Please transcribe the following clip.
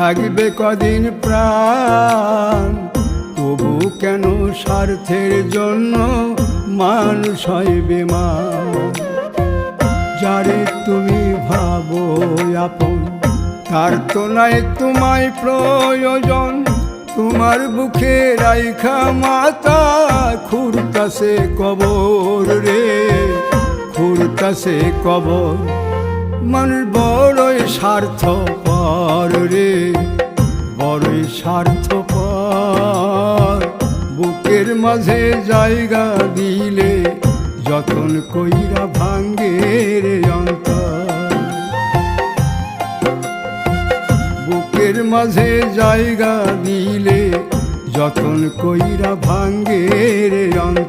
থাকবে কদিন প্রাণ, তবু কেন স্বার্থের জন্য মানুষ হয় বেমান। যারে তুমি ভাবো আপন, তার তো নাই তোমায় প্রয়োজন। তোমার বুকে রাইখা মাতা খুঁড়তাছে কবর রে, খুঁড়তাছে কবর। মানুষ বড়ই স্বার্থপর রে, বড়ই স্বার্থপর। বুকের মাঝে জায়গা দিলে যতন কইরা ভাঙ্গে রে অন্তর। বুকের মাঝে জায়গা দিলে যতন কইরা ভাঙ্গে রে অন্তর।